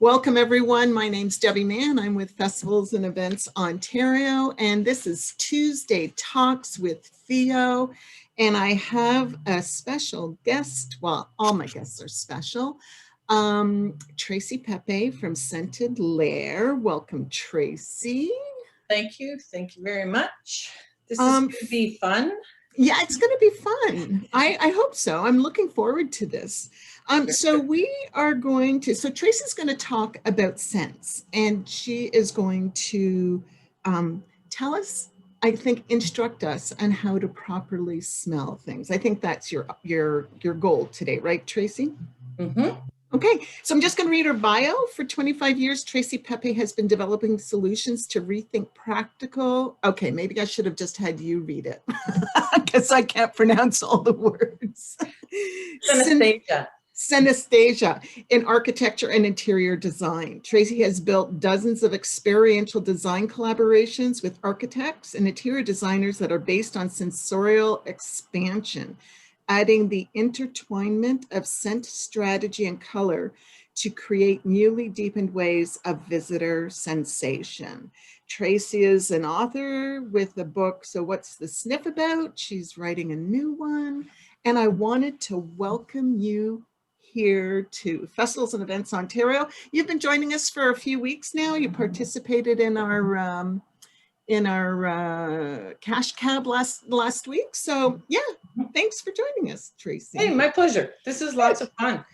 Welcome everyone. My name's Debbie Mann. I'm with Festivals and Events Ontario, and this is Tuesday Talks with FEO. And I have a special guest. Well, all my guests are special. Tracy Pepe from Scented Lair. Welcome, Tracy. Thank you. Thank you very much. This is going to be fun. Yeah, it's going to be fun. I hope so. I'm looking forward to this. So we are going to, so Tracy's going to talk about scents, and she is going to tell us, I think, instruct us on how to properly smell things. I think that's your goal today, right, Tracy? Mm-hmm. Okay, so I'm just going to read her bio. For 25 years, Tracy Pepe has been developing solutions to rethink practical. Okay, maybe I should have just had you read it because I can't pronounce all the words. Synesthesia in architecture and interior design. Tracy has built dozens of experiential design collaborations with architects and interior designers that are based on sensorial expansion, adding the intertwinement of scent, strategy, and color to create newly deepened ways of visitor sensation. Tracy is an author with the book, So What's the Sniff About? She's writing a new one. And I wanted to welcome you here to Festivals and Events Ontario. You've been joining us for a few weeks now. You participated in our cash cab last week. So yeah, thanks for joining us, Tracy. Hey, my pleasure. This is lots of fun.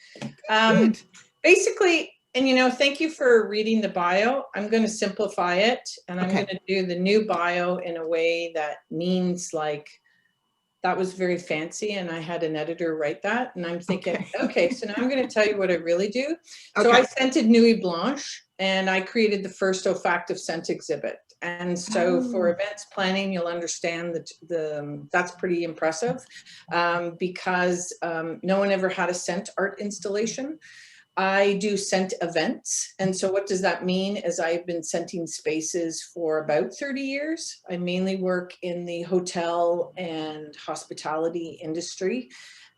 Basically, and thank you for reading the bio. I'm going to simplify it, and I'm going to do the new bio in a way that means like, that was very fancy, and I had an editor write that, and I'm thinking, okay, so now I'm going to tell you what I really do. So I scented Nuit Blanche, and I created the first olfactive scent exhibit. And so for events planning, you'll understand that that's pretty impressive because no one ever had a scent art installation. I do scent events. And so what does that mean is I've been scenting spaces for about 30 years. I mainly work in the hotel and hospitality industry.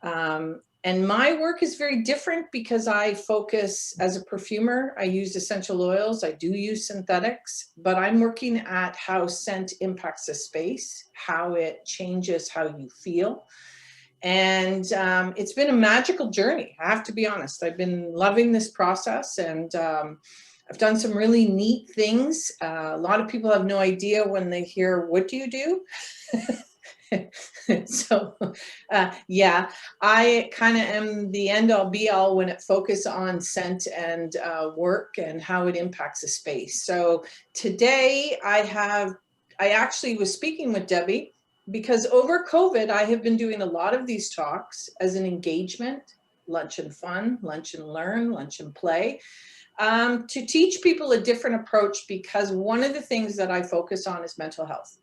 And my work is very different because I focus as a perfumer. I use essential oils. I do use synthetics, but I'm working at how scent impacts a space, how it changes how you feel. And it's been a magical journey. I have to be honest. I've been loving this process, and I've done some really neat things. A lot of people have no idea when they hear, what do you do? So yeah, I kind of am the end all be all when it focuses on scent and work and how it impacts a space. So today I actually was speaking with Debbie because over COVID, I have been doing a lot of these talks as an engagement, lunch and fun, lunch and learn, lunch and play, to teach people a different approach, because one of the things that I focus on is mental health.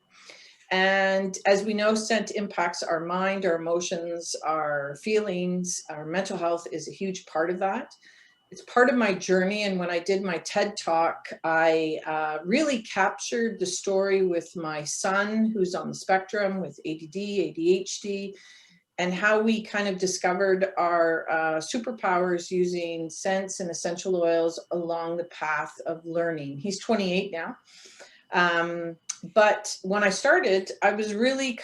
And as we know, scent impacts our mind, our emotions, our feelings. Our mental health is a huge part of that. It's part of my journey. And when I did my TED Talk, I really captured the story with my son, who's on the spectrum with ADD, ADHD, and how we kind of discovered our superpowers using scents and essential oils along the path of learning. He's 28 now. But when I started, I was really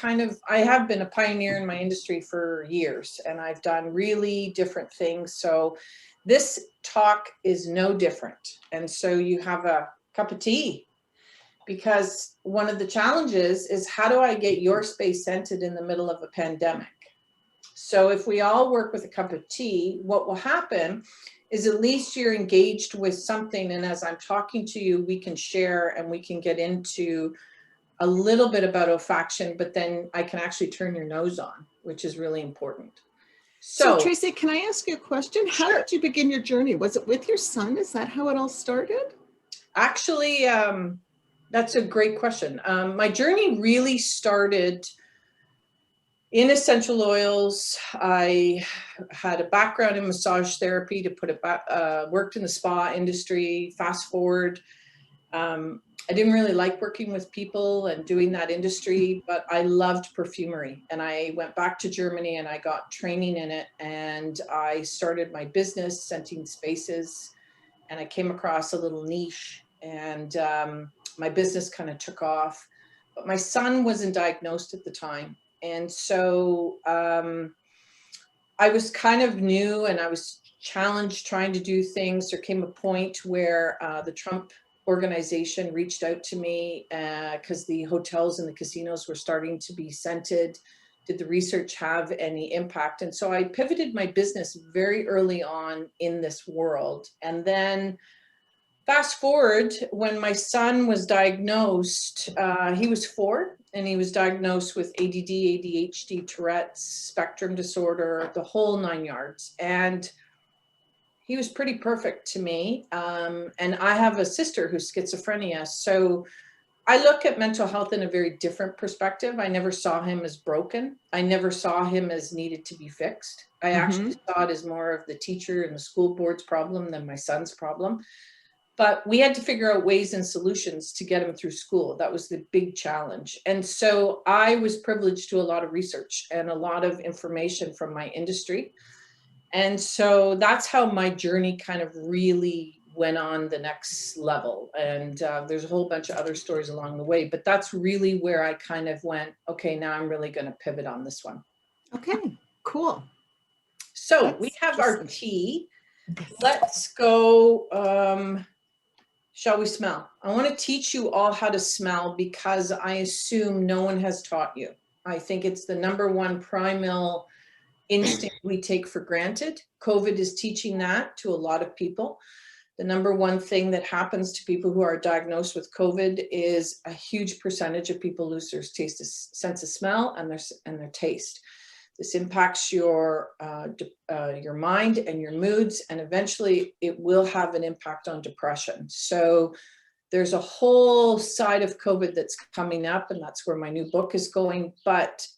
I have been a pioneer in my industry for years, and I've done really different things. So this talk is no different. And so you have a cup of tea, because one of the challenges is, how do I get your space scented in the middle of a pandemic? So if we all work with a cup of tea, what will happen is at least you're engaged with something. And as I'm talking to you, we can share and we can get into a little bit about olfaction, but then I can actually turn your nose on, which is really important. So Tracy, can I ask you a question? How did you begin your journey? Was it with your son? Is that how it all started? Actually, that's a great question. My journey really started in essential oils. I had a background in massage therapy, to put it back, worked in the spa industry. Fast forward, I didn't really like working with people and doing that industry, but I loved perfumery. And I went back to Germany and I got training in it. And I started my business, scenting spaces. and I came across a little niche, and my business kind of took off. But my son wasn't diagnosed at the time. And so I was kind of new, and I was challenged trying to do things. There came a point where the Trump organization reached out to me because the hotels and the casinos were starting to be scented. Did the research have any impact? And so I pivoted my business very early on in this world. And then fast forward, when my son was diagnosed, he was 4, and he was diagnosed with ADD, ADHD, Tourette's, spectrum disorder, the whole 9 yards. And he was pretty perfect to me. And I have a sister who's schizophrenia. So I look at mental health in a very different perspective. I never saw him as broken. I never saw him as needed to be fixed. I actually saw it as more of the teacher and the school board's problem than my son's problem. But we had to figure out ways and solutions to get him through school. That was the big challenge. And so I was privileged to a lot of research and a lot of information from my industry. And so that's how my journey kind of really went on the next level. And there's a whole bunch of other stories along the way, but that's really where I kind of went, okay, now I'm really going to pivot on this one. Okay, cool. So we have our tea. Let's go. Shall we smell? I want to teach you all how to smell because I assume no one has taught you. I think it's the #1 primal instinct we take for granted. COVID is teaching that to a lot of people. The #1 thing that happens to people who are diagnosed with COVID is a huge percentage of people lose their sense of smell and their taste. This impacts your mind and your moods, and eventually it will have an impact on depression. So there's a whole side of COVID that's coming up, and that's where my new book is going. But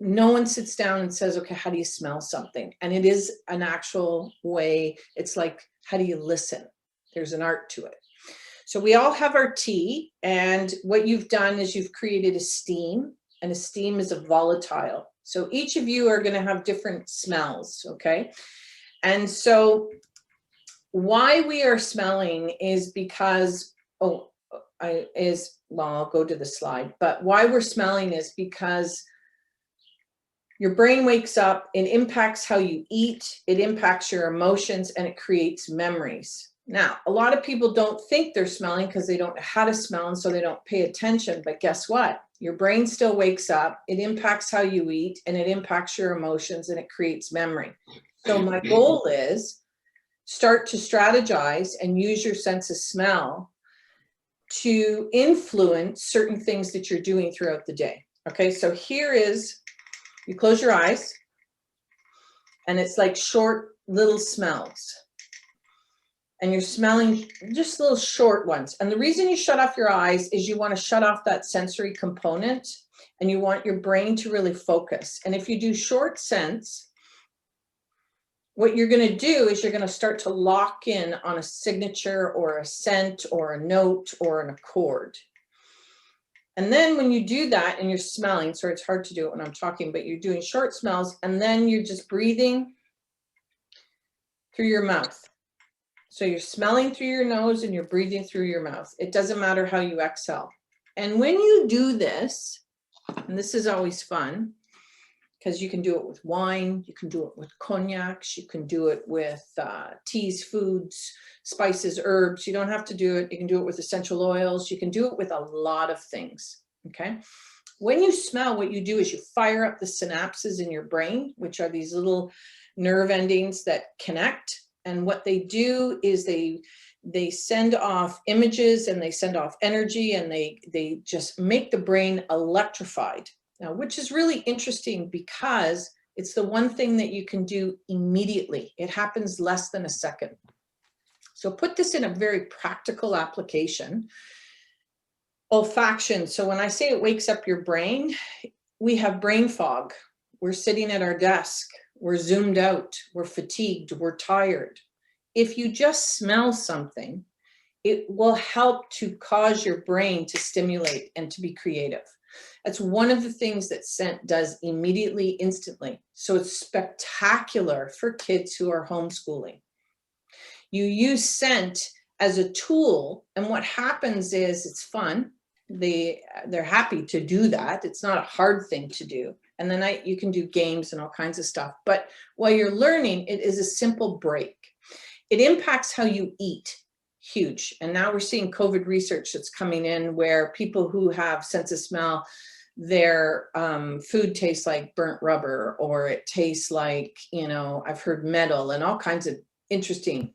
no one sits down and says, okay, how do you smell something? And it is an actual way. It's like, how do you listen? There's an art to it. So we all have our tea, and what you've done is you've created a steam, and a steam is a volatile. So each of you are going to have different smells, okay? And so why we are smelling is because, I'll go to the slide, but why we're smelling is because your brain wakes up, it impacts how you eat, it impacts your emotions, and it creates memories. Now, a lot of people don't think they're smelling because they don't know how to smell, and so they don't pay attention. But guess what? Your brain still wakes up, it impacts how you eat, and it impacts your emotions, and it creates memory. So my goal is start to strategize and use your sense of smell to influence certain things that you're doing throughout the day. Okay, so here is, you close your eyes, and it's like short little smells. And you're smelling just little short ones. And the reason you shut off your eyes is you want to shut off that sensory component, and you want your brain to really focus. And if you do short scents, what you're going to do is you're going to start to lock in on a signature or a scent or a note or an accord. And then when you do that and you're smelling, sorry, it's hard to do it when I'm talking, but you're doing short smells, and then you're just breathing through your mouth. So you're smelling through your nose and you're breathing through your mouth. It doesn't matter how you exhale. And when you do this, and this is always fun, because you can do it with wine, you can do it with cognacs, you can do it with teas, foods, spices, herbs. You don't have to do it. You can do it with essential oils. You can do it with a lot of things, okay? When you smell, what you do is you fire up the synapses in your brain, which are these little nerve endings that connect. And what they do is they send off images, and they send off energy, and they just make the brain electrified. Now, which is really interesting because it's the one thing that you can do immediately. It happens less than a second. So put this in a very practical application. Olfaction. So when I say it wakes up your brain, we have brain fog. We're sitting at our desk. We're zoomed out. We're fatigued. We're tired. If you just smell something, it will help to cause your brain to stimulate and to be creative. That's one of the things that scent does immediately, instantly. So it's spectacular for kids who are homeschooling. You use scent as a tool, and what happens is it's fun. They're happy to do that. It's not a hard thing to do. And then you can do games and all kinds of stuff. But while you're learning, it is a simple break. It impacts how you eat. Huge. And now we're seeing COVID research that's coming in where people who have sense of smell, their food tastes like burnt rubber, or it tastes like, you know, I've heard metal and all kinds of interesting.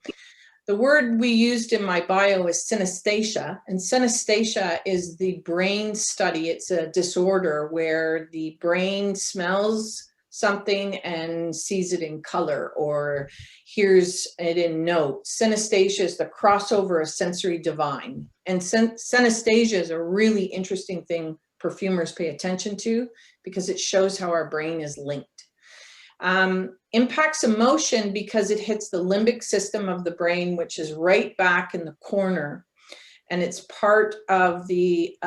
The word we used in my bio is synesthesia, and synesthesia is the brain study. It's a disorder where the brain smells something and sees it in color or hears it in notes. Synesthesia is the crossover of sensory divine. And synesthesia is a really interesting thing perfumers pay attention to because it shows how our brain is linked. Impacts emotion because it hits the limbic system of the brain, which is right back in the corner. And it's part of the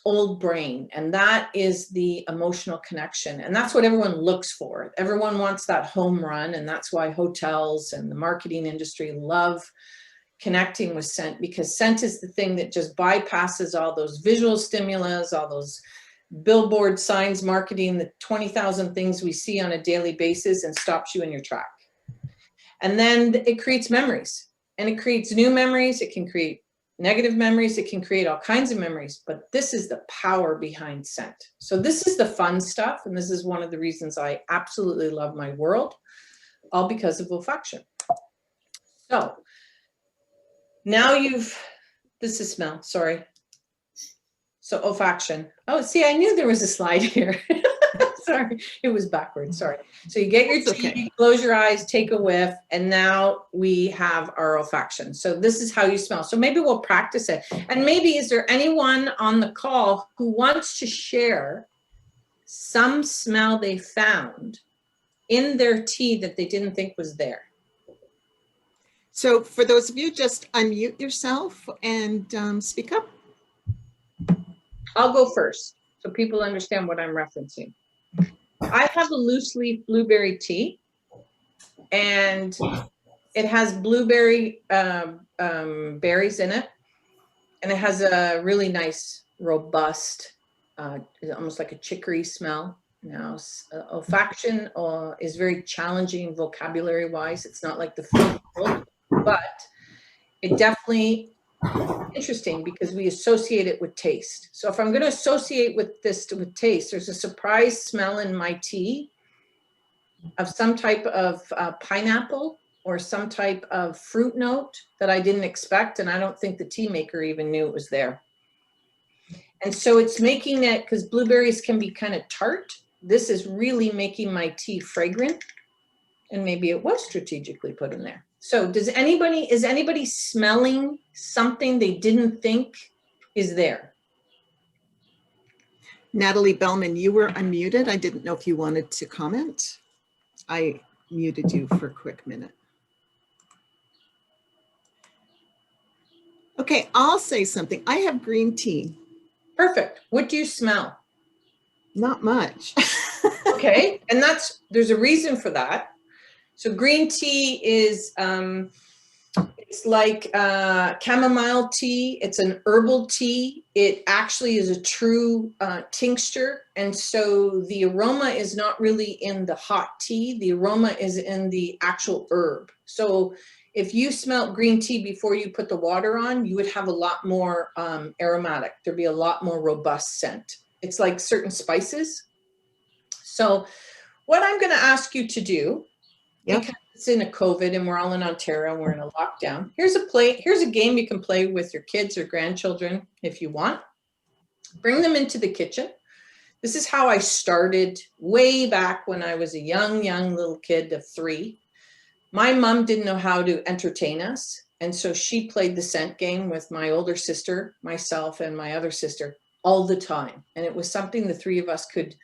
old brain, and that is the emotional connection, and that's what everyone looks for. Everyone wants that home run, and that's why hotels and the marketing industry love connecting with scent, because scent is the thing that just bypasses all those visual stimulus, all those billboard signs, marketing, the 20,000 things we see on a daily basis, and stops you in your track. And then it creates memories, and it creates new memories. It can create negative memories. It can create all kinds of memories, but this is the power behind scent. So this is the fun stuff. And this is one of the reasons I absolutely love my world, all because of olfaction. So now this is smell, sorry. So olfaction. Oh, see, I knew there was a slide here. Sorry, it was backwards, sorry. So you get your tea, okay. Close your eyes, take a whiff, and now we have our olfaction. So this is how you smell. So maybe we'll practice it. And maybe is there anyone on the call who wants to share some smell they found in their tea that they didn't think was there? So for those of you, just unmute yourself and speak up. I'll go first so people understand what I'm referencing. I have a loose leaf blueberry tea, and it has blueberry berries in it, and it has a really nice, robust, almost like a chicory smell. Now, olfaction is very challenging vocabulary-wise. It's not like the food world, but it definitely interesting because we associate it with taste. So if I'm going to associate with taste, there's a surprise smell in my tea of some type of pineapple or some type of fruit note that I didn't expect, and I don't think the tea maker even knew it was there. And so it's making it, because blueberries can be kind of tart, this is really making my tea fragrant, and maybe it was strategically put in there. So is anybody smelling something they didn't think is there? Natalie Bellman, you were unmuted. I didn't know if you wanted to comment. I muted you for a quick minute. Okay, I'll say something. I have green tea. Perfect. What do you smell? Not much. Okay, and there's a reason for that. So green tea is, it's like chamomile tea. It's an herbal tea. It actually is a true tincture. And so the aroma is not really in the hot tea. The aroma is in the actual herb. So if you smelt green tea before you put the water on, you would have a lot more aromatic. There'd be a lot more robust scent. It's like certain spices. So what I'm going to ask you to do, yep, because it's in a COVID and we're all in Ontario and we're in a lockdown. Here's a game you can play with your kids or grandchildren if you want. Bring them into the kitchen. This is how I started way back when I was a young little kid of 3. My mom didn't know how to entertain us. And so she played the scent game with my older sister, myself, and my other sister all the time. And it was something the 3 of us could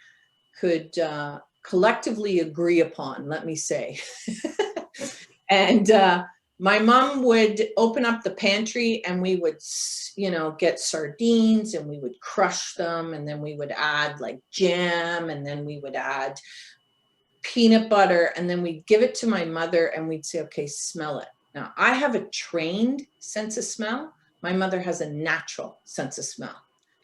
collectively agree upon, let me say. And my mom would open up the pantry and we would, get sardines and we would crush them. And then we would add like jam, and then we would add peanut butter. And then we'd give it to my mother and we'd say, okay, smell it. Now, I have a trained sense of smell. My mother has a natural sense of smell.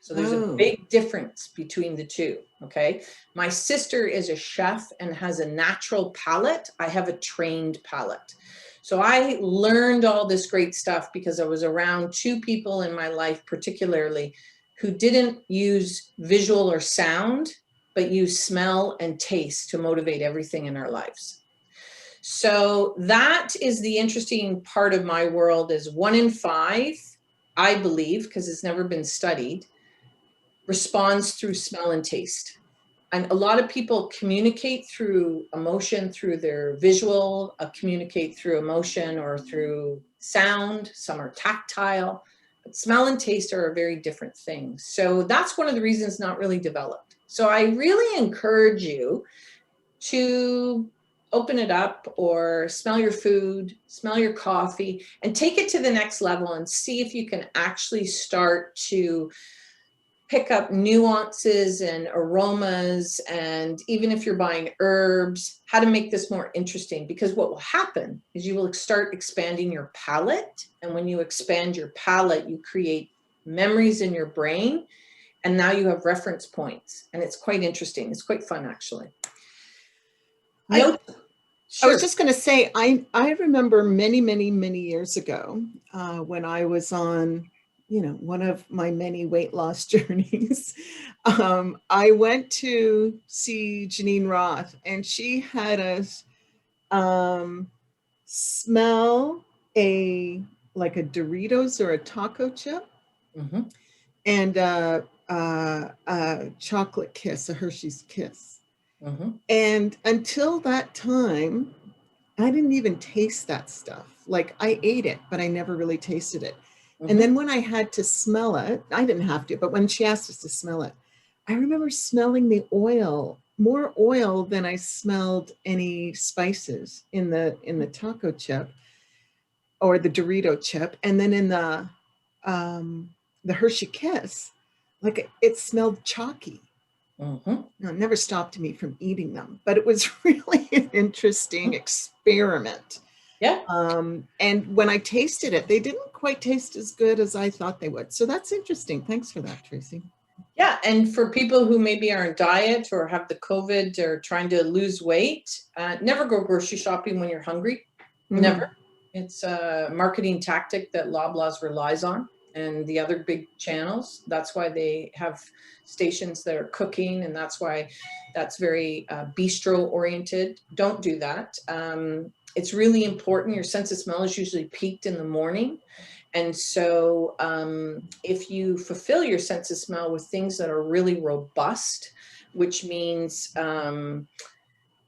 So there's a big difference between the two, okay? My sister is a chef and has a natural palate. I have a trained palate. So I learned all this great stuff because I was around two people in my life, particularly, who didn't use visual or sound, but use smell and taste to motivate everything in our lives. So that is the interesting part of my world, is 1 in 5, I believe, because it's never been studied, responds through smell and taste. And a lot of people communicate through emotion, through their visual, communicate through emotion or through sound. Some are tactile, but smell and taste are a very different thing. So that's one of the reasons not really developed. So I really encourage you to open it up or smell your food, smell your coffee, and take it to the next level and see if you can actually start to pick up nuances and aromas, and even if you're buying herbs, how to make this more interesting. Because what will happen is you will start expanding your palate. And when you expand your palate, you create memories in your brain. And now you have reference points. And it's quite interesting. It's quite fun, actually. I was just going to say, I remember many, many, many years ago when I was on, one of my many weight loss journeys. I went to see Janine Roth, and she had us smell like a Doritos or a taco chip, and a chocolate kiss, a Hershey's Kiss. And until that time, I didn't even taste that stuff. Like, I ate it, but I never really tasted it. And then when I had to smell it, I didn't have to, but when she asked us to smell it, I remember smelling the oil, more oil than I smelled any spices in the taco chip or the Dorito chip. And then in the Hershey Kiss, like, it smelled chalky. Now, it never stopped me from eating them, but it was really an interesting experiment. Yeah. And when I tasted it, they didn't quite taste as good as I thought they would. So that's interesting. Thanks for that, Tracy. Yeah. And for people who maybe are on diet or have the COVID or trying to lose weight, never go grocery shopping when you're hungry. Never. It's a marketing tactic that Loblaws relies on, and the other big channels. That's why they have stations that are cooking, and that's why that's very bistro oriented. Don't do that. It's really important. Your sense of smell is usually peaked in the morning. And so if you fulfill your sense of smell with things that are really robust, which means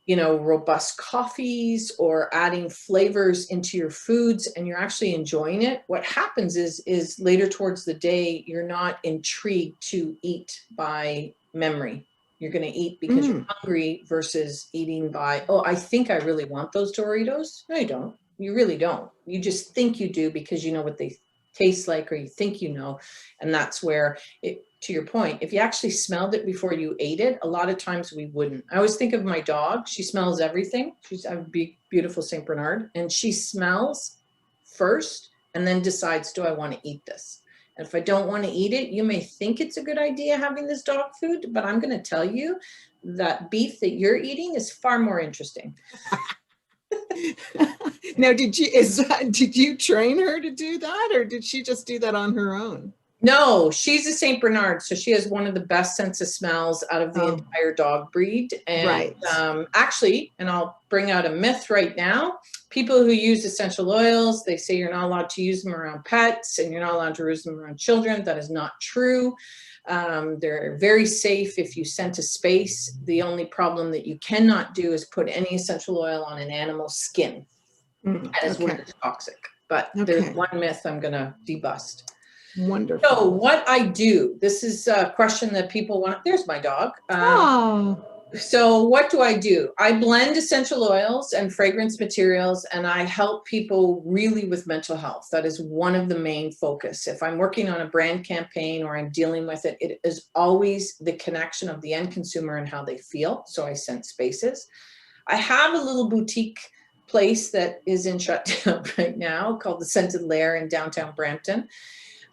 robust coffees or adding flavors into your foods, and you're actually enjoying it, what happens is later towards the day, you're not intrigued to eat by memory. You're going to eat because you're hungry versus eating by, oh, I think I really want those Doritos. No, you don't. You really don't. You just think you do because you know what they taste like, or you think you know. And that's where to your point, if you actually smelled it before you ate it, a lot of times we wouldn't. I always think of my dog. She smells everything. She's a big, beautiful St. Bernard, and she smells first and then decides, do I want to eat this? And if I don't want to eat it, you may think it's a good idea having this dog food, but I'm going to tell you that beef that you're eating is far more interesting. Now, did you train her to do that, or did she just do that on her own? No, she's a St. Bernard, so she has one of the best sense of smells out of the entire dog breed. And actually, and I'll bring out a myth right now, people who use essential oils, they say you're not allowed to use them around pets and you're not allowed to use them around children. That is not true. They're very safe if you scent a space. The only problem that you cannot do is put any essential oil on an animal's skin. That is when it's toxic. But there's one myth I'm going to debust. Wonderful. So what I do, this is a question that people want. There's my dog. So what do? I blend essential oils and fragrance materials, and I help people really with mental health. That is one of the main focus. If I'm working on a brand campaign or I'm dealing with it, it is always the connection of the end consumer and how they feel. So I scent spaces. I have a little boutique place that is in shutdown right now called the Scented Lair in downtown Brampton.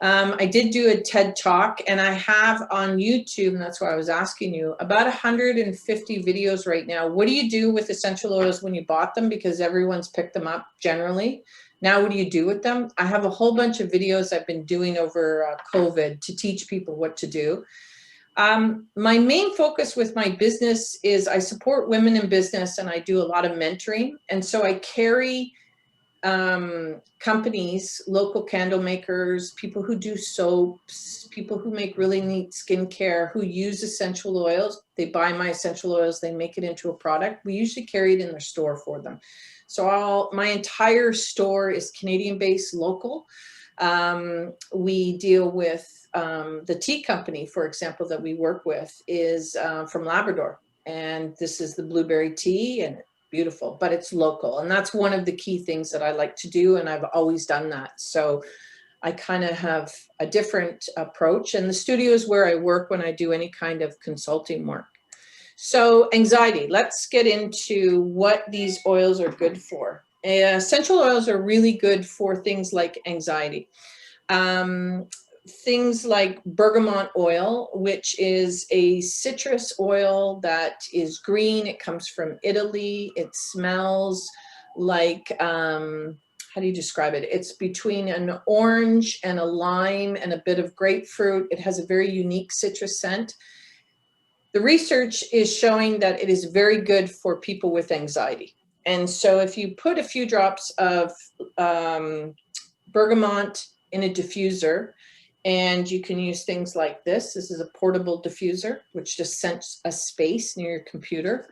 I did do a TED Talk, and I have on YouTube, and that's why I was asking you, about 150 videos right now. What do you do with essential oils when you bought them? Because everyone's picked them up generally. Now, what do you do with them? I have a whole bunch of videos I've been doing over COVID to teach people what to do. My main focus with my business is I support women in business, and I do a lot of mentoring. And so I carry companies, local candle makers, people who do soaps, people who make really neat skincare, who use essential oils. They buy my essential oils, they make it into a product. We usually carry it in their store for them. So my entire store is Canadian-based, local. We deal with the tea company, for example, that we work with is from Labrador. And this is the blueberry tea, and beautiful, but it's local. And that's one of the key things that I like to do. And I've always done that. So I kind of have a different approach. And the studio is where I work when I do any kind of consulting work. So anxiety, let's get into what these oils are good for. Essential oils are really good for things like anxiety. Things like bergamot oil, which is a citrus oil that is green. It comes from Italy. It smells like, how do you describe it? It's between an orange and a lime and a bit of grapefruit. It has a very unique citrus scent. The research is showing that it is very good for people with anxiety. And so if you put a few drops of bergamot in a diffuser, and you can use things like this. This is a portable diffuser, which just scents a space near your computer.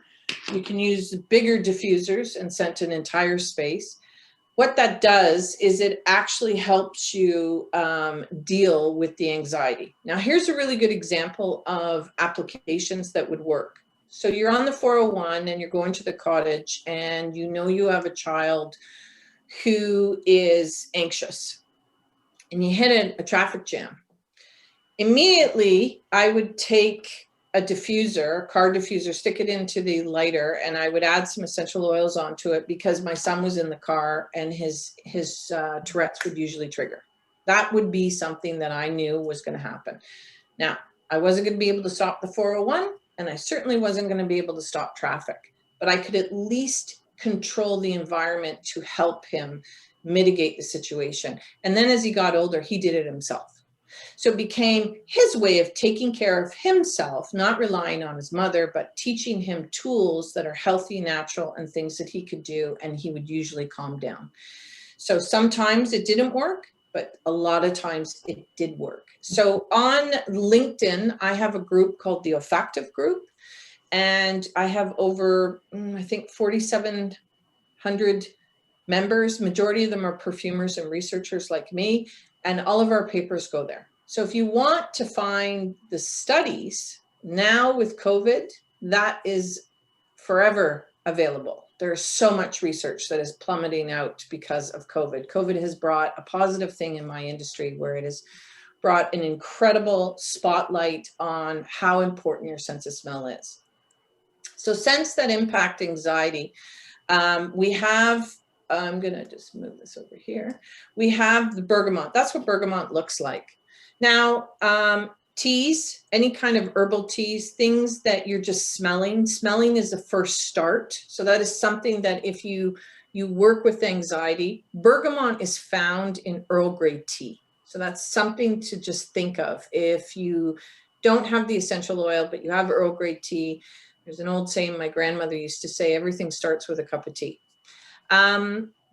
You can use bigger diffusers and scent an entire space. What that does is it actually helps you deal with the anxiety. Now, here's a really good example of applications that would work. So you're on the 401 and you're going to the cottage, and you know you have a child who is anxious, and you hit a traffic jam. Immediately, I would take a diffuser, a car diffuser, stick it into the lighter, and I would add some essential oils onto it because my son was in the car and his Tourette's would usually trigger. That would be something that I knew was going to happen. Now, I wasn't going to be able to stop the 401, and I certainly wasn't going to be able to stop traffic, but I could at least control the environment to help him mitigate the situation. And then as he got older, he did it himself. So it became his way of taking care of himself, not relying on his mother, but teaching him tools that are healthy, natural, and things that he could do, and he would usually calm down. So sometimes it didn't work, but a lot of times it did work. So on LinkedIn, I have a group called the Olfactive Group, and I have over, I think, 4,700 members. Majority of them are perfumers and researchers like me, and all of our papers go there. So if you want to find the studies now with COVID, that is forever available. There's so much research that is plummeting out because of COVID. COVID has brought a positive thing in my industry, where it has brought an incredible spotlight on how important your sense of smell is. So scents that impact anxiety, we have, I'm going to just move this over here. We have the bergamot. That's what bergamot looks like. Now, teas, any kind of herbal teas, things that you're just smelling. Smelling is the first start. So that is something that if you work with anxiety, bergamot is found in Earl Grey tea. So that's something to just think of. If you don't have the essential oil, but you have Earl Grey tea, there's an old saying my grandmother used to say, everything starts with a cup of tea.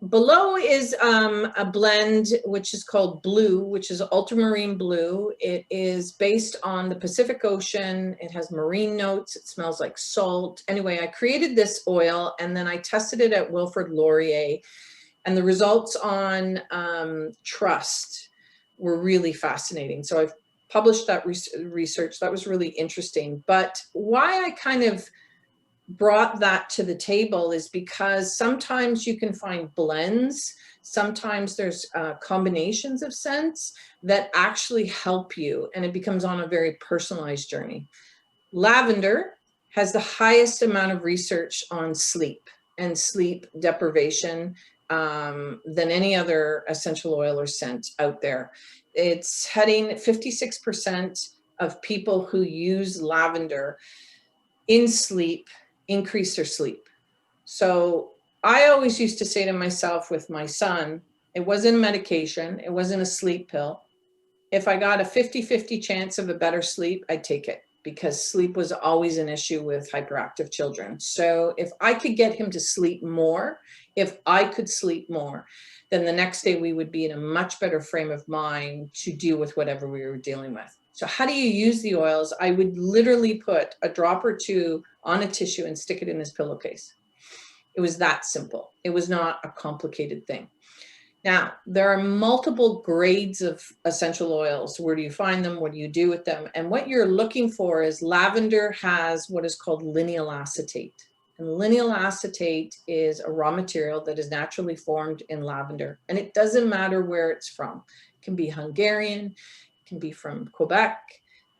Below is a blend which is called Blue, which is ultramarine blue. It is based on the Pacific Ocean. It has marine notes. It smells like salt. Anyway, I created this oil, and then I tested it at Wilfrid Laurier, and the results on trust were really fascinating. So I've published that research. That was really interesting. But why I kind of brought that to the table is because sometimes you can find blends, sometimes there's combinations of scents that actually help you, and it becomes on a very personalized journey. Lavender has the highest amount of research on sleep. and sleep deprivation than any other essential oil or scent out there. It's heading 56% of people who use lavender in sleep increase their sleep. So I always used to say to myself with my son, it wasn't medication, it wasn't a sleep pill. If I got a 50-50 chance of a better sleep, I'd take it, because sleep was always an issue with hyperactive children. So if I could get him to sleep more, if I could sleep more, then the next day we would be in a much better frame of mind to deal with whatever we were dealing with. So how do you use the oils? I would literally put a drop or two on a tissue and stick it in his pillowcase. It was that simple. It was not a complicated thing. Now, there are multiple grades of essential oils. Where do you find them? What do you do with them? And what you're looking for is lavender has what is called lineal acetate. And lineal acetate is a raw material that is naturally formed in lavender. And it doesn't matter where it's from. It can be Hungarian, it can be from Quebec,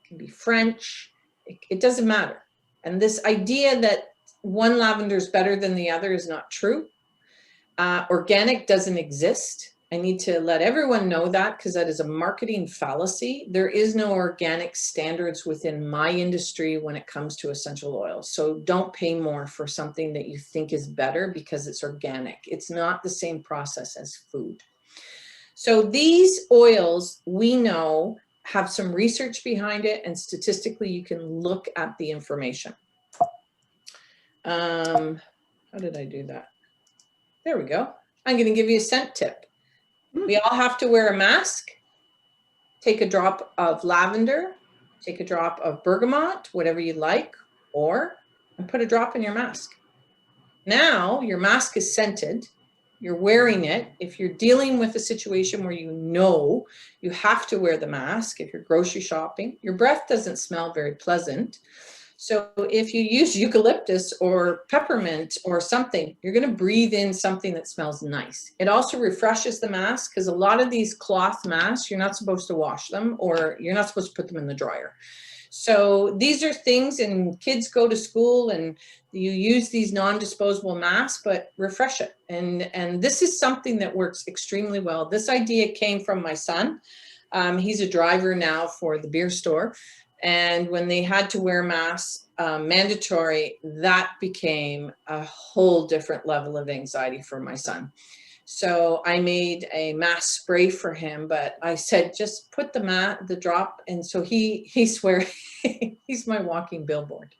it can be French. It doesn't matter. And this idea that one lavender is better than the other is not true. Organic doesn't exist. I need to let everyone know that, because that is a marketing fallacy. There is no organic standards within my industry when it comes to essential oils. So don't pay more for something that you think is better because it's organic. It's not the same process as food. So these oils, we know, have some research behind it, and statistically you can look at the information. How did I do that? There we go. I'm going to give you a scent tip. We all have to wear a mask. Take a drop of lavender, take a drop of bergamot, whatever you like, and put a drop in your mask. Now your mask is scented. You're wearing it. If you're dealing with a situation where you know you have to wear the mask, if you're grocery shopping, your breath doesn't smell very pleasant. So if you use eucalyptus or peppermint or something, you're going to breathe in something that smells nice. It also refreshes the mask, because a lot of these cloth masks, you're not supposed to wash them, or you're not supposed to put them in the dryer. So these are things, and kids go to school and you use these non-disposable masks, but refresh it. And this is something that works extremely well. This idea came from my son. He's a driver now for the beer store. And when they had to wear masks, mandatory, that became a whole different level of anxiety for my son. So I made a mask spray for him, but I said, just put the drop. And so he swears, he's my walking billboard.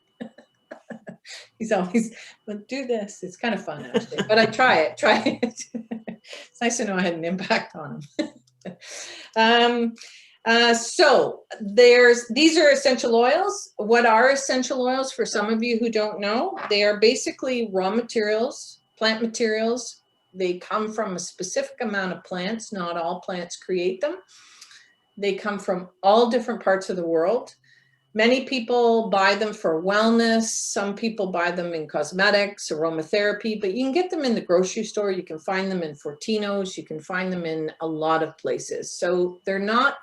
He's always, but do this. It's kind of fun, actually. But I try it. It's nice to know I had an impact on him. So these are essential oils. What are essential oils for some of you who don't know? They are basically raw materials, plant materials. They come from a specific amount of plants. Not all plants create them. They come from all different parts of the world. Many people buy them for wellness. Some people buy them in cosmetics, aromatherapy, but you can get them in the grocery store. You can find them in Fortinos. You can find them in a lot of places. So they're not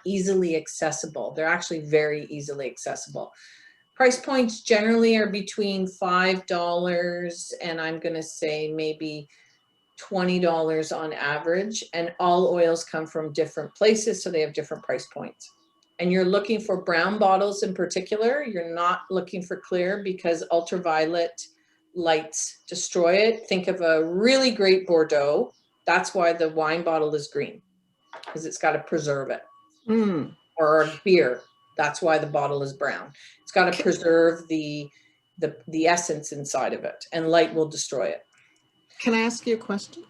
easily accessible. They're actually very easily accessible. Price points generally are between $5 and I'm going to say maybe $20 on average. And all oils come from different places, so they have different price points. And you're looking for brown bottles in particular. You're not looking for clear, because ultraviolet lights destroy it. Think of a really great Bordeaux. That's why the wine bottle is green, because it's got to preserve it. Or a beer. That's why the bottle is brown. It's got to preserve the essence inside of it, and light will destroy it. Can I ask you a question?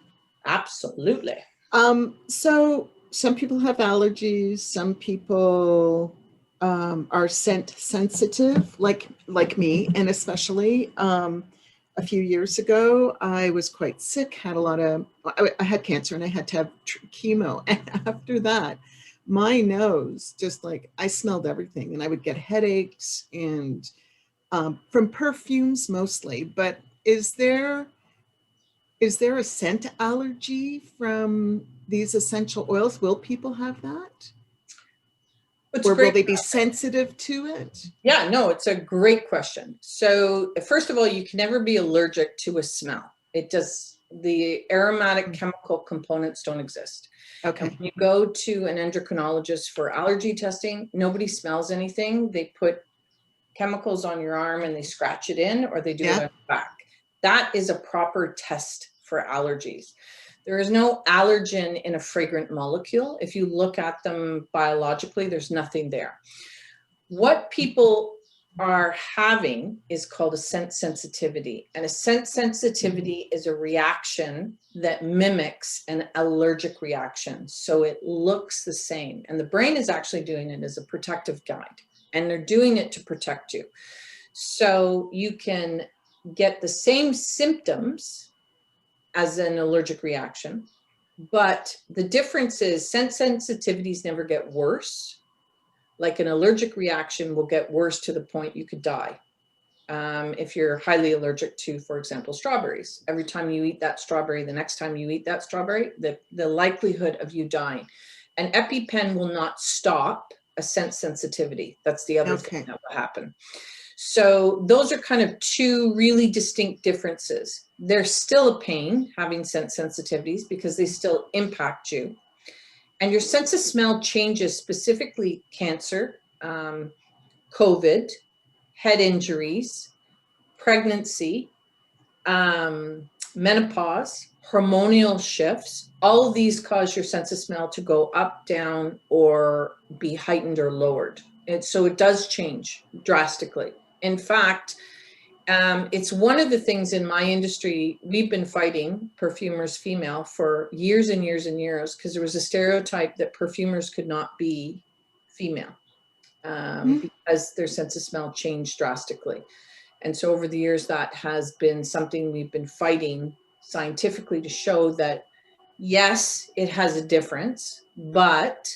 Absolutely. So some people have allergies. Some people are scent sensitive, like me, and especially a few years ago, I was quite sick. I had cancer, and I had to have chemo. And after that, my nose, just like, I smelled everything, and I would get headaches, and from perfumes mostly. But is there a scent allergy from these essential oils? Will people have that? It's or will great. they be sensitive to it? Yeah, no, it's a great question. So first of all, you can never be allergic to a smell. The aromatic chemical components don't exist. Okay. And when you go to an endocrinologist for allergy testing, nobody smells anything. They put chemicals on your arm and they scratch it in, or they do it on your back. That is a proper test for allergies. There is no allergen in a fragrant molecule. If you look at them biologically, there's nothing there. What people are having is called a scent sensitivity. And a scent sensitivity is a reaction that mimics an allergic reaction. So it looks the same. And the brain is actually doing it as a protective guide. And they're doing it to protect you. So you can get the same symptoms as an allergic reaction. But the difference is scent sensitivities never get worse. Like an allergic reaction will get worse to the point you could die. If you're highly allergic to, for example, strawberries, every time you eat that strawberry, the next time you eat that strawberry, the likelihood of you dying. An EpiPen will not stop a scent sensitivity. That's the other thing that will happen. So those are kind of two really distinct differences. There's still a pain having scent sensitivities because they still impact you. And your sense of smell changes, specifically cancer, COVID, head injuries, pregnancy, menopause, hormonal shifts. All of these cause your sense of smell to go up, down, or be heightened or lowered. So it does change drastically. In fact, it's one of the things in my industry, we've been fighting, perfumers female, for years and years and years, because there was a stereotype that perfumers could not be female because their sense of smell changed drastically. And so over the years, that has been something we've been fighting scientifically to show that, yes, it has a difference, but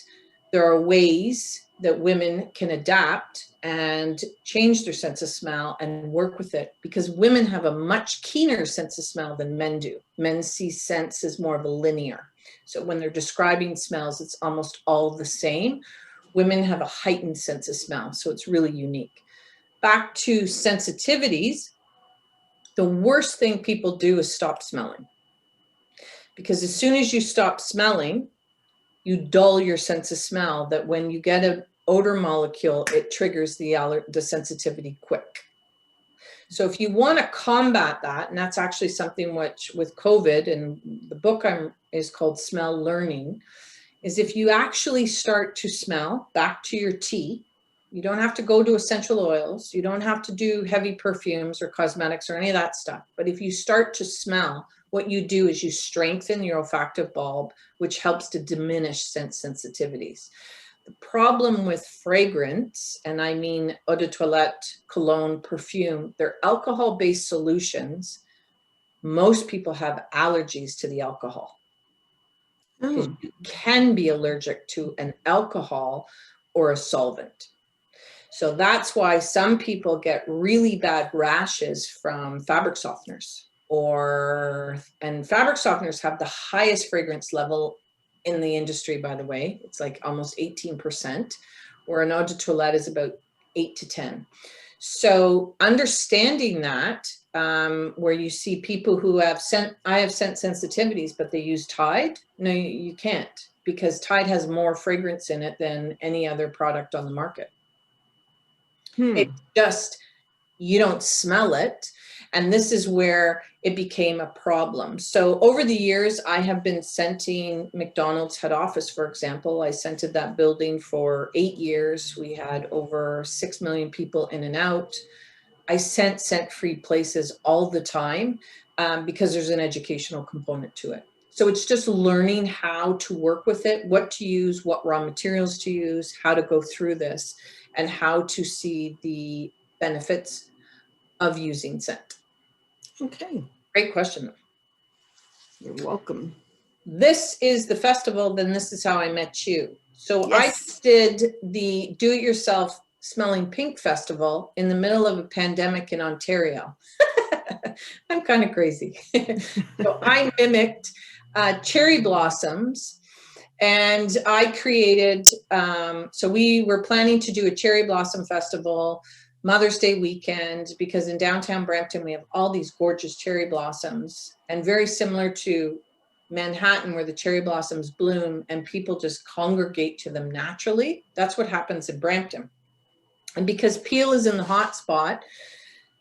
there are ways that women can adapt and change their sense of smell and work with it, because women have a much keener sense of smell than men do. Men see sense as more of a linear. So when they're describing smells, it's almost all the same. Women have a heightened sense of smell, so it's really unique. Back to sensitivities, the worst thing people do is stop smelling. Because as soon as you stop smelling, you dull your sense of smell, that when you get an odor molecule, it triggers the sensitivity quick. So if you want to combat that, and that's actually something which with COVID, and the book is called Smell Learning, is if you actually start to smell, back to your tea, you don't have to go to essential oils, you don't have to do heavy perfumes or cosmetics or any of that stuff. But if you start to smell, what you do is you strengthen your olfactive bulb, which helps to diminish scent sensitivities. The problem with fragrance, and I mean eau de toilette, cologne, perfume, they're alcohol-based solutions. Most people have allergies to the alcohol. Because you can be allergic to an alcohol or a solvent. So that's why some people get really bad rashes from fabric softeners, and fabric softeners have the highest fragrance level in the industry, by the way. It's like almost 18%, where an eau de toilette is about 8 to 10. So understanding that, where you see people who have I have scent sensitivities, but they use Tide. No, you can't, because Tide has more fragrance in it than any other product on the market. It's just, you don't smell it. And this is where it became a problem. So over the years, I have been scenting McDonald's head office, for example. I scented that building for 8 years. We had over 6 million people in and out. I scent-free places all the time because there's an educational component to it. So it's just learning how to work with it, what to use, what raw materials to use, how to go through this, and how to see the benefits of using scent. Okay. Great question. You're welcome. This is the festival, then this is how I met you. So Yes. I did the Do-It-Yourself Smelling Pink Festival in the middle of a pandemic in Ontario. I'm kind of crazy. So I mimicked cherry blossoms And I created, so we were planning to do a cherry blossom festival, Mother's Day weekend, because in downtown Brampton, we have all these gorgeous cherry blossoms, and very similar to Manhattan, where the cherry blossoms bloom and people just congregate to them naturally. That's what happens in Brampton. And because Peel is in the hot spot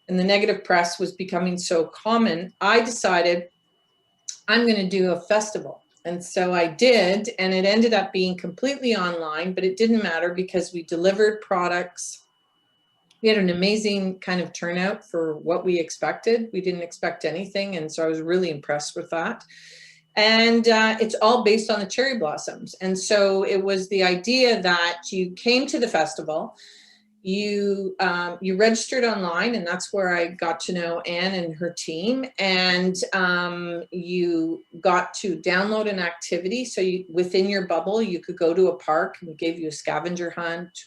and the negative press was becoming so common, I decided I'm going to do a festival. And so I did, and it ended up being completely online, but it didn't matter because we delivered products. We had an amazing kind of turnout for what we expected. We didn't expect anything, and so I was really impressed with that. And it's all based on the cherry blossoms. And so it was the idea that you came to the festival, you registered online, and that's where I got to know Anne and her team. And you got to download an activity. So within your bubble, you could go to a park, and we gave you a scavenger hunt,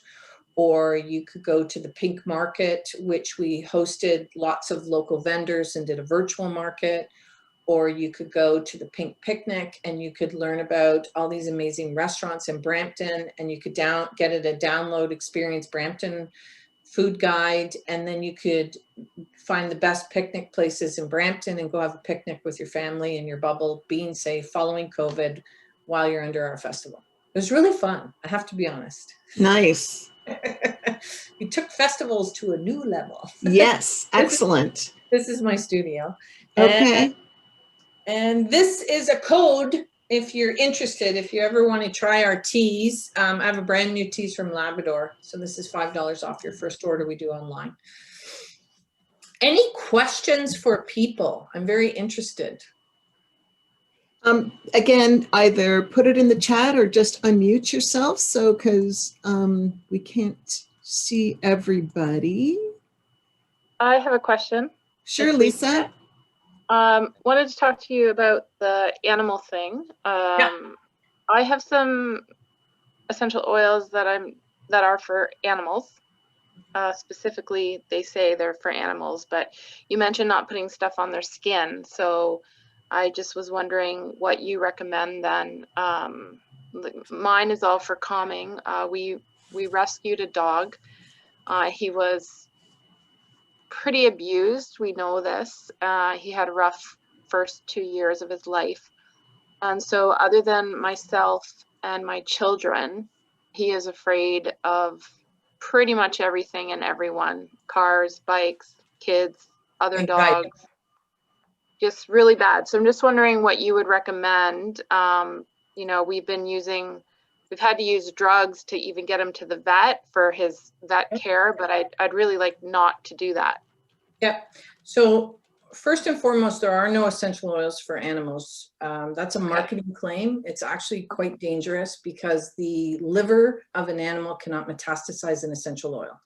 or you could go to the Pink Market, which we hosted lots of local vendors and did a virtual market. Or you could go to the Pink Picnic, and you could learn about all these amazing restaurants in Brampton, and you could get it a download Experience Brampton food guide, and then you could find the best picnic places in Brampton and go have a picnic with your family in your bubble, being safe, following COVID while you're under our festival. It was really fun, I have to be honest. Nice. We took festivals to a new level. Yes, excellent. This is my studio. Okay. And this is a code if you're interested, if you ever want to try our teas. I have a brand new teas from Labrador. So this is $5 off your first order we do online. Any questions for people? I'm very interested. Again, either put it in the chat or just unmute yourself. So, because we can't see everybody. I have a question. Sure, Lisa. Wanted to talk to you about the animal thing. Yeah. I have some essential oils that are for animals. Specifically, they say they're for animals, but you mentioned not putting stuff on their skin. So I just was wondering what you recommend then. Mine is all for calming. We rescued a dog. He was pretty abused. We know this. He had a rough first 2 years of his life. And so other than myself and my children, he is afraid of pretty much everything and everyone. Cars, bikes, kids, other dogs. Just really bad. So I'm just wondering what you would recommend. You know, we've had to use drugs to even get him to the vet for his vet care, but I'd really like not to do that. Yep. So first and foremost, there are no essential oils for animals. That's a marketing claim. It's actually quite dangerous because the liver of an animal cannot metastasize an essential oil.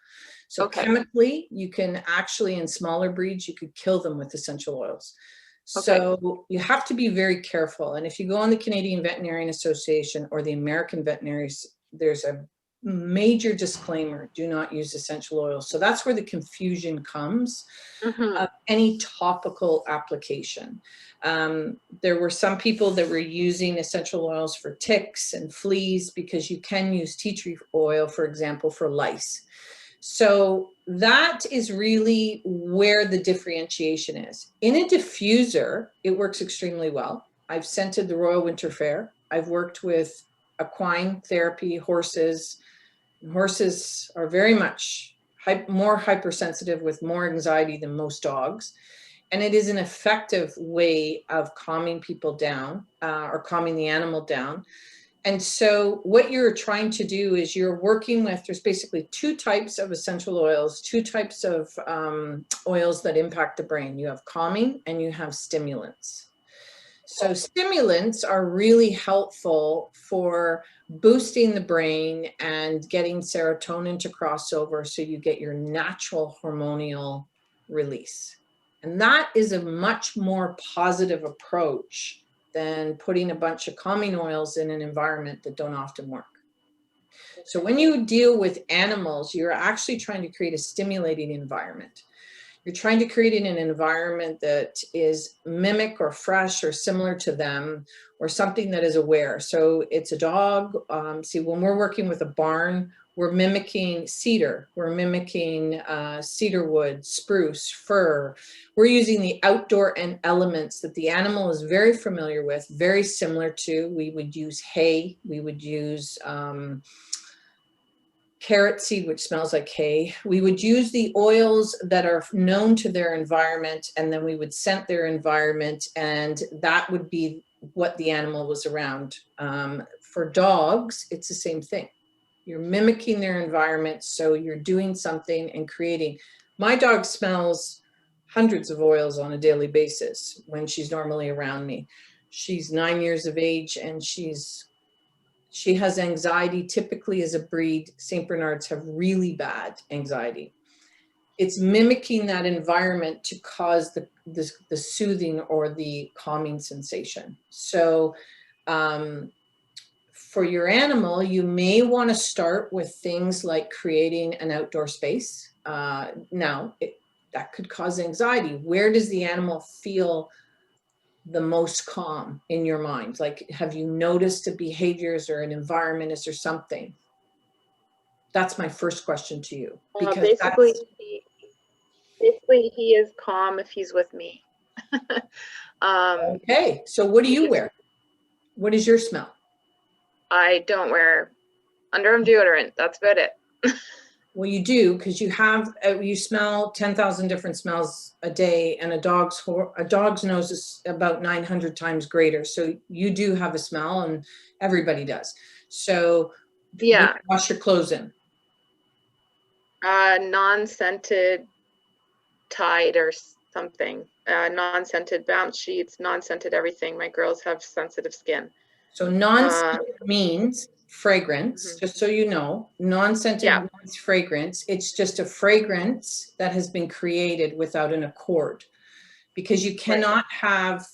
So chemically, you can actually, in smaller breeds, you could kill them with essential oils. So you have to be very careful. And if you go on the Canadian Veterinarian Association or the American Veterinaries, there's a major disclaimer: do not use essential oils. So that's where the confusion comes of any topical application. There were some people that were using essential oils for ticks and fleas because you can use tea tree oil, for example, for lice. So that is really where the differentiation is. In a diffuser, it works extremely well. I've scented the Royal Winter Fair. I've worked with equine therapy, horses. Horses are very much more hypersensitive with more anxiety than most dogs. And it is an effective way of calming people down or calming the animal down. And so what you're trying to do is you're working with, there's basically two types of essential oils, two types of oils that impact the brain. You have calming and you have stimulants. So stimulants are really helpful for boosting the brain and getting serotonin to cross over so you get your natural hormonal release. And that is a much more positive approach than putting a bunch of calming oils in an environment that don't often work. So when you deal with animals, you're actually trying to create a stimulating environment. You're trying to create an environment that is mimic or fresh or similar to them, or something that is aware. So it's a dog. See, when we're working with a barn, we're mimicking cedar, we're mimicking cedar wood, spruce, fir. We're using the outdoor and elements that the animal is very familiar with, very similar to. We would use hay, we would use carrot seed, which smells like hay. We would use the oils that are known to their environment, and then we would scent their environment, and that would be what the animal was around. For dogs, it's the same thing. You're mimicking their environment, so you're doing something and creating. My dog smells hundreds of oils on a daily basis when she's normally around me. She's 9 years of age, and she has anxiety. Typically, as a breed, St. Bernards have really bad anxiety. It's mimicking that environment to cause the soothing or the calming sensation. So for your animal, you may want to start with things like creating an outdoor space. Now, that could cause anxiety. Where does the animal feel the most calm in your mind? Like, have you noticed the behaviors or an environment? Is there something? That's my first question to you. Because basically he is calm if he's with me. Okay, so what do you wear? What is your smell? I don't wear underarm deodorant. That's about it. Well, you do, because you smell 10,000 different smells a day, and a dog's nose is about 900 times greater. So you do have a smell, and everybody does. So yeah, wash your clothes in. Non-scented Tide or something. Non-scented bounce sheets, non-scented everything. My girls have sensitive skin. So non-scented means fragrance, just so you know. Non-scented means fragrance. It's just a fragrance that has been created without an accord, because you cannot have,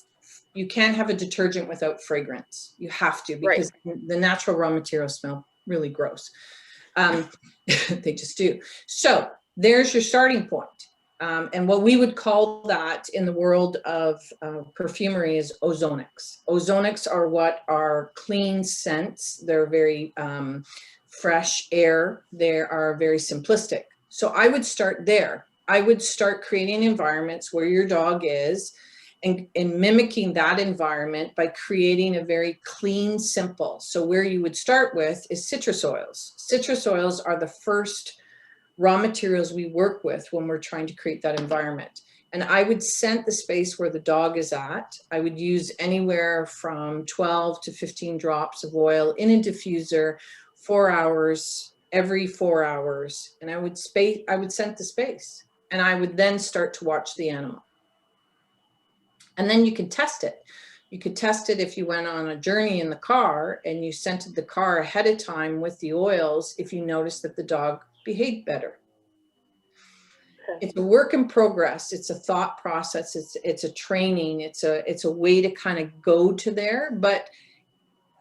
you can't have a detergent without fragrance. You have to, because the natural raw materials smell really gross. They just do. So there's your starting point. And what we would call that in the world of perfumery is ozonics. Ozonics are what are clean scents. They're very fresh air. They are very simplistic. So I would start there. I would start creating environments where your dog is, and mimicking that environment by creating a very clean, simple. So where you would start with is citrus oils. Citrus oils are the first raw materials we work with when we're trying to create that environment. And I would scent the space where the dog is at. I would use anywhere from 12 to 15 drops of oil in a diffuser, 4 hours, every 4 hours. And I would scent the space. And I would then start to watch the animal. And then you can test it. You could test it if you went on a journey in the car and you scented the car ahead of time with the oils, if you noticed that the dog behave better. It's a work in progress. It's a thought process. It's a training. It's a way to kind of go to there. But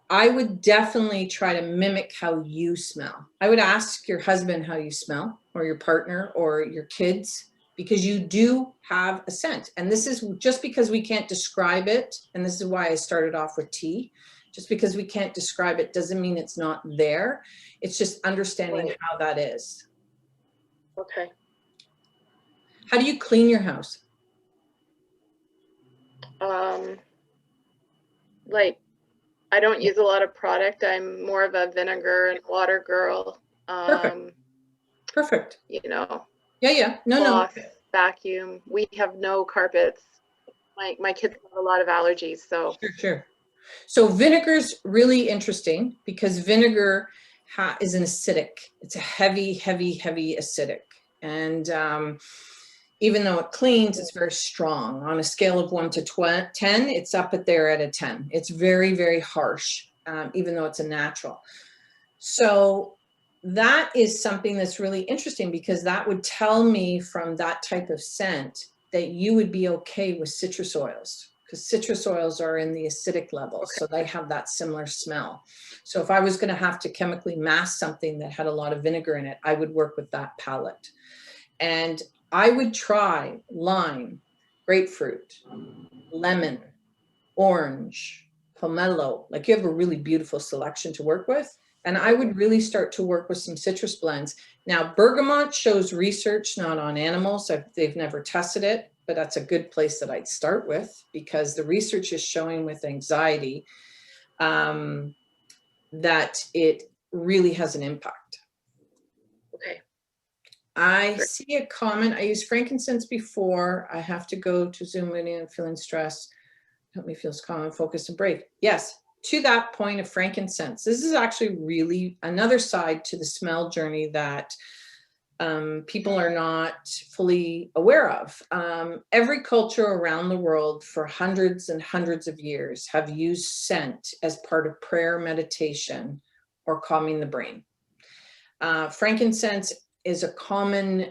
I would definitely try to mimic how you smell. I would ask your husband how you smell, or your partner, or your kids, because you do have a scent. And this is just because we can't describe it. And this is why I started off with tea. Just because we can't describe it doesn't mean it's not there. It's just understanding how that is. Okay. How do you clean your house? Like, I don't use a lot of product. I'm more of a vinegar and water girl. Perfect. You know. Yeah. No. Vacuum. We have no carpets. My kids have a lot of allergies, so. Sure. So vinegar's really interesting, because vinegar is an acidic. It's a heavy acidic. And even though it cleans, it's very strong. On a scale of 1 to 10, it's up there at a 10. It's very, very harsh, even though it's a natural. So that is something that's really interesting, because that would tell me from that type of scent that you would be okay with citrus oils, because citrus oils are in the acidic levels. So they have that similar smell. So if I was going to have to chemically mask something that had a lot of vinegar in it, I would work with that palette. And I would try lime, grapefruit, lemon, orange, pomelo. Like, you have a really beautiful selection to work with. And I would really start to work with some citrus blends. Now, Bergamot shows research not on animals. They've never tested it, but that's a good place that I'd start with, because the research is showing with anxiety that it really has an impact. Okay. I see a comment. I used frankincense before. I have to go to Zoom meeting and feeling stressed. Help me feel calm, focused, and brave. Yes, to that point of frankincense, this is actually really another side to the smell journey that people are not fully aware of. Every culture around the world for hundreds and hundreds of years have used scent as part of prayer, meditation, or calming the brain. Frankincense is a common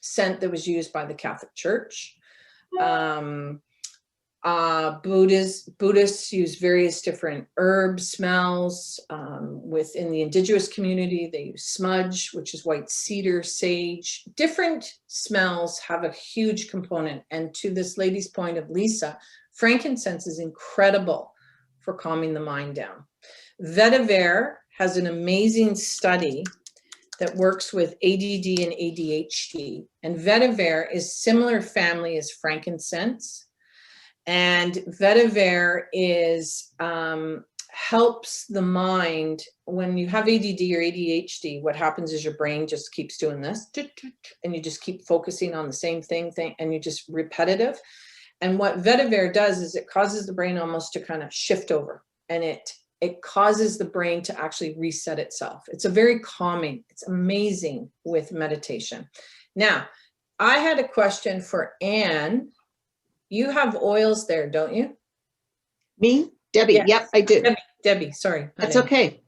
scent that was used by the Catholic Church. Buddhists use various different herb smells. Within the indigenous community, they use smudge, which is white cedar, sage. Different smells have a huge component. And to this lady's point of Lisa, frankincense is incredible for calming the mind down. Vetiver has an amazing study that works with ADD and ADHD. And vetiver is similar family as frankincense. And vetiver is helps the mind. When you have ADD or ADHD, what happens is your brain just keeps doing this, and you just keep focusing on the same thing, and you just repetitive. And what vetiver does is it causes the brain almost to kind of shift over, and it causes the brain to actually reset itself. It's a very calming, it's amazing with meditation. Now, I had a question for Anne. You have oils there, don't you? Me? Debbie, Yes. Yep, I do. Debbie, sorry. That's okay.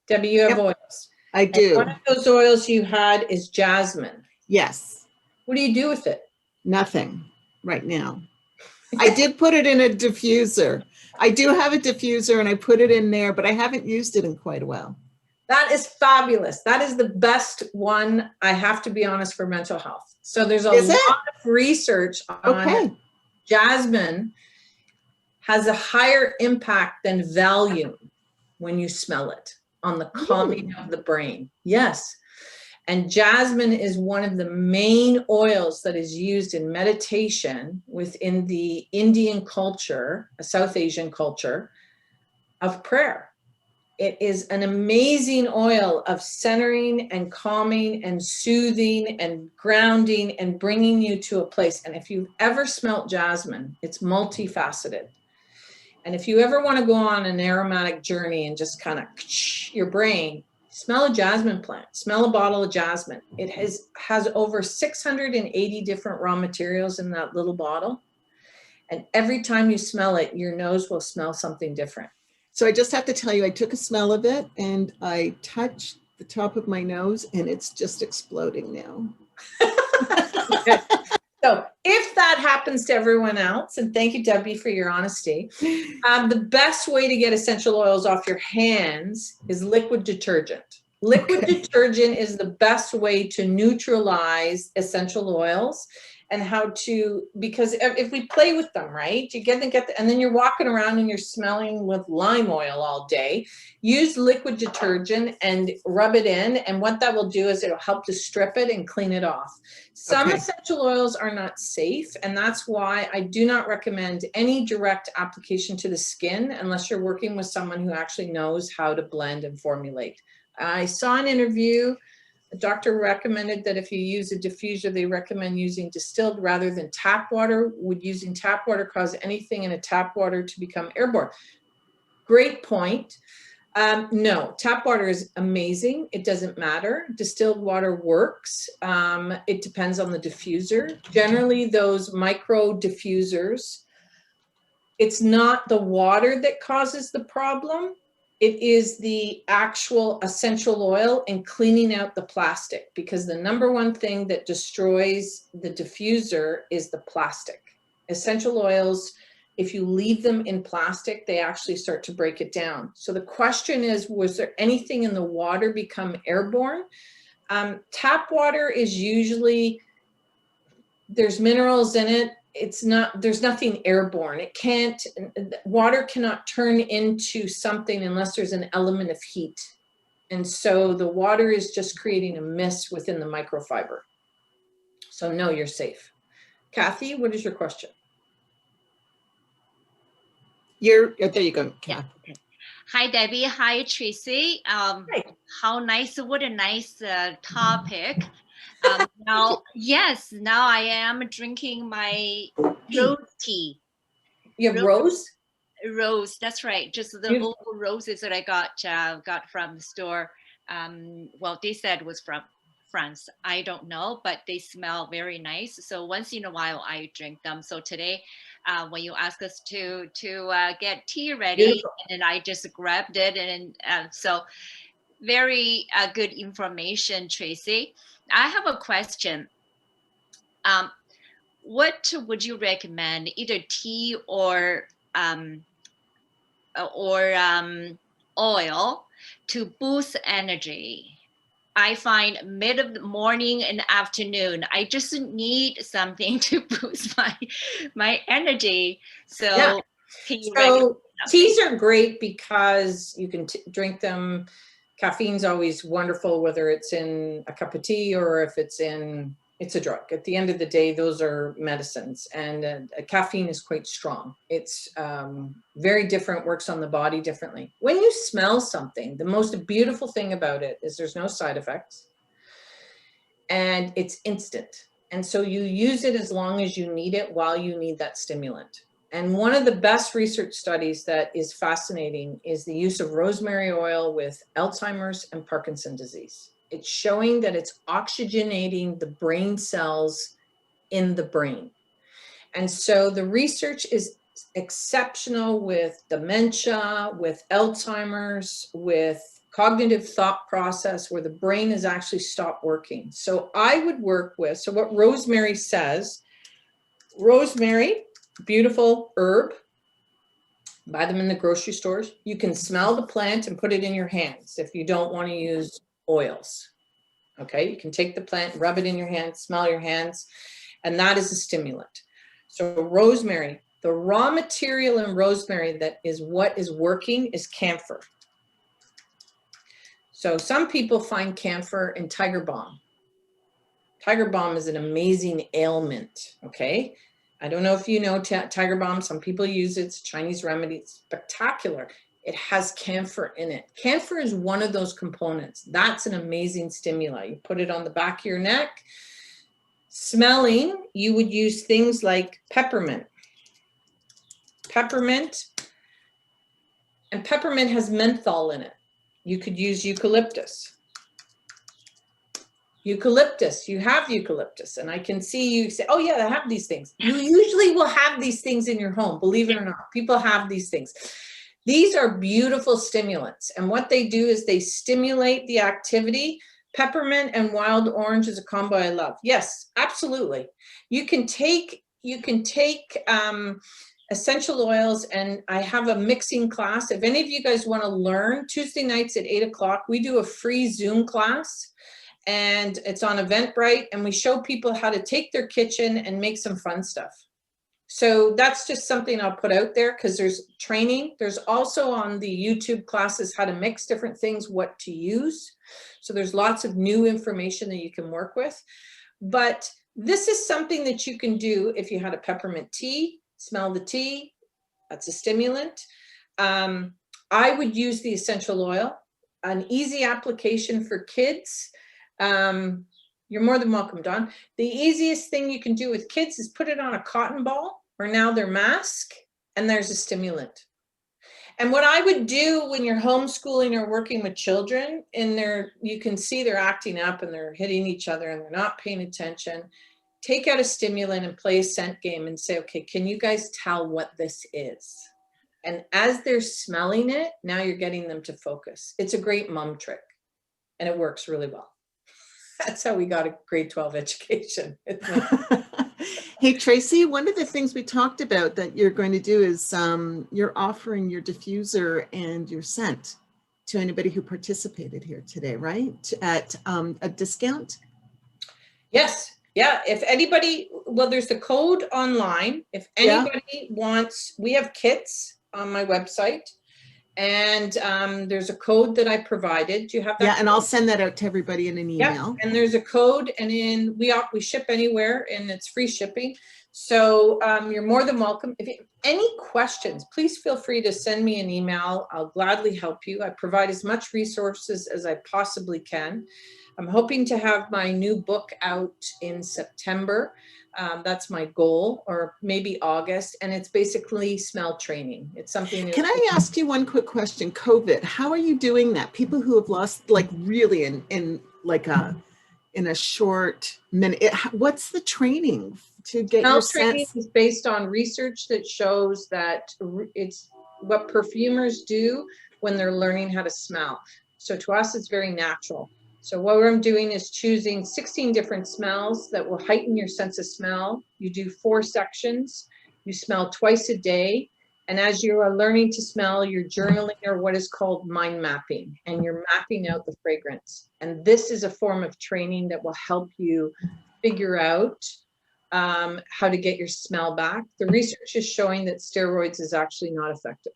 Debbie, you have Yep. oils. I do. And one of those oils you had is jasmine. Yes. What do you do with it? Nothing right now. I did put it in a diffuser. I do have a diffuser and I put it in there, but I haven't used it in quite a while. That is fabulous. That is the best one, I have to be honest, for mental health. So there's a lot of research on jasmine has a higher impact than Valium when you smell it on the calming of the brain. Yes. And jasmine is one of the main oils that is used in meditation within the Indian culture, a South Asian culture of prayer. It is an amazing oil of centering and calming and soothing and grounding and bringing you to a place. And if you've ever smelt jasmine, it's multifaceted. And if you ever want to go on an aromatic journey and just kind of your brain, smell a jasmine plant, smell a bottle of jasmine. It has over 680 different raw materials in that little bottle. And every time you smell it, your nose will smell something different. So I just have to tell you, I took a smell of it and I touched the top of my nose and it's just exploding now. So if that happens to everyone else, and thank you, Debbie, for your honesty, the best way to get essential oils off your hands is liquid detergent. Liquid detergent is the best way to neutralize essential oils, and how to, because if we play with them, right, you get and then you're walking around and you're smelling with lime oil all day. Use liquid detergent and rub it in, and what that will do is it'll help to strip it and clean it off. Some essential oils are not safe, and that's why I do not recommend any direct application to the skin unless you're working with someone who actually knows how to blend and formulate. I saw an interview. The doctor recommended that if you use a diffuser, they recommend using distilled rather than tap water. Would using tap water cause anything in a tap water to become airborne? Great point. No, tap water is amazing. It doesn't matter. Distilled water works. It depends on the diffuser. Generally, those micro diffusers, it's not the water that causes the problem. It is the actual essential oil and cleaning out the plastic, because the number one thing that destroys the diffuser is the plastic. Essential oils, if you leave them in plastic, they actually start to break it down. So the question is, was there anything in the water become airborne? Tap water is usually there's minerals in it. It's not, there's nothing airborne. It can't, water cannot turn into something unless there's an element of heat. And so the water is just creating a mist within the microfiber. So no, you're safe. Kathy, what is your question? There you go, Kathy. Yeah. Okay. Hi, Debbie. Hi, Tracy. Hi. How nice, what a nice topic. Now, yes, now I am drinking my rose tea. You have rose? Rose, that's right. Just the Beautiful. local roses that I got from the store. Well, they said was from France. I don't know, but they smell very nice. So once in a while, I drink them. So today, when you ask us to get tea ready, Beautiful. and then I just grabbed it, and so very good information, Tracy. I have a question. What would you recommend, either tea or oil to boost energy? I find mid of the morning and afternoon, I just need something to boost my energy. So, Yeah. can you So teas are great because you can drink them. Caffeine's always wonderful, whether it's in a cup of tea or if it's a drug. At the end of the day, those are medicines, and caffeine is quite strong. It's very different, works on the body differently. When you smell something, the most beautiful thing about it is there's no side effects and it's instant. And so you use it as long as you need it while you need that stimulant. And one of the best research studies that is fascinating is the use of rosemary oil with Alzheimer's and Parkinson disease. It's showing that it's oxygenating the brain cells in the brain. And so the research is exceptional with dementia, with Alzheimer's, with cognitive thought process where the brain has actually stopped working. So I would work with, so what Rosemary says, rosemary, beautiful herb, buy them in the grocery stores. You can smell the plant and put it in your hands if you don't want to use oils. Okay, you can take the plant, rub it in your hands, smell your hands, and that is a stimulant. So rosemary, the raw material in rosemary that is what is working is camphor. So some people find camphor in tiger balm. Tiger balm is an amazing ailment, okay? I don't know if you know tiger balm. Some people use it. It's a Chinese remedy. It's spectacular. It has camphor in it. Camphor is one of those components. That's an amazing stimuli. You put it on the back of your neck. Smelling, you would use things like peppermint. Peppermint, and peppermint has menthol in it. You could use eucalyptus. Eucalyptus, you have eucalyptus, and I can see you say, oh yeah, I have these things. You usually will have these things in your home, believe it or not. People have these things. These are beautiful stimulants, and what they do is they stimulate the activity. Peppermint and wild orange is a combo I love. Yes, absolutely. You can take essential oils, and I have a mixing class. If any of you guys want to learn, Tuesday nights at 8 o'clock, we do a free Zoom class. And it's on Eventbrite, and we show people how to take their kitchen and make some fun stuff. So that's just something I'll put out there because there's training. There's also on the YouTube classes how to mix different things, what to use. So there's lots of new information that you can work with. But this is something that you can do if you had a peppermint tea, smell the tea, that's a stimulant. I would use the essential oil, an easy application for kids. You're more than welcome, Don. The easiest thing you can do with kids is put it on a cotton ball or now their mask, and there's a stimulant. And what I would do when you're homeschooling or working with children, you can see they're acting up and they're hitting each other and they're not paying attention. Take out a stimulant and play a scent game and say, okay, can you guys tell what this is? And as they're smelling it, now you're getting them to focus. It's a great mom trick, and it works really well. That's how we got a grade 12 education. Hey, Tracy, one of the things we talked about that you're going to do is you're offering your diffuser and your scent to anybody who participated here today, right? At a discount? Yes. Yeah. If anybody, well, there's the code online. If Yeah. anybody wants, we have kits on my website, and there's a code that I provided. Do you have that? Yeah, and I'll code? send that out to everybody in an Yeah, email. and there's a code, and we ship anywhere, and it's free shipping. So you're more than welcome. If you have any questions, please feel free to send me an email. I'll gladly help you. I provide as much resources as I possibly can. I'm hoping to have my new book out in September. That's my goal, or maybe August. And it's basically smell training. It's something. Can I ask you one quick question? COVID, how are you doing that? People who have lost, like, really in a short minute, what's the training to get Smell your training sense? is based on research that shows that it's what perfumers do when they're learning how to smell. So to us, it's very natural. So what I'm doing is choosing 16 different smells that will heighten your sense of smell. You do 4 sections. You smell twice a day. And as you are learning to smell, you're journaling, or what is called mind mapping, and you're mapping out the fragrance. And this is a form of training that will help you figure out how to get your smell back. The research is showing that steroids is actually not effective.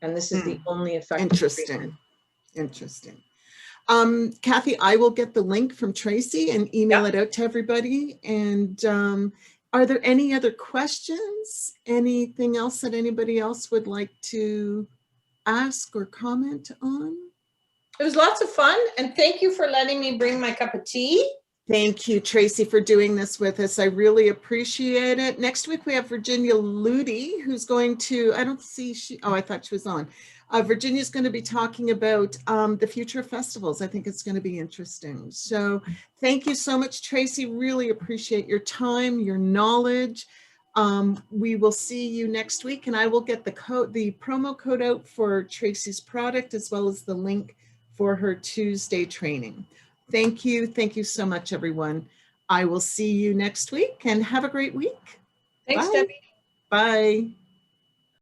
And this is the only effective treatment. Interesting. Kathy, I will get the link from Tracy and email it out to everybody. And are there any other questions? Anything else that anybody else would like to ask or comment on? It was lots of fun. And thank you for letting me bring my cup of tea. Thank you, Tracy, for doing this with us. I really appreciate it. Next week, we have Virginia Ludi, who's going to, I don't see, I thought she was on. Virginia's going to be talking about the future of festivals. I think it's going to be interesting. So thank you so much, Tracy. Really appreciate your time, your knowledge. We will see you next week, and I will get the promo code out for Tracy's product, as well as the link for her Tuesday training. Thank you. Thank you so much, everyone. I will see you next week, and have a great week. Thanks, Bye. Debbie. Bye.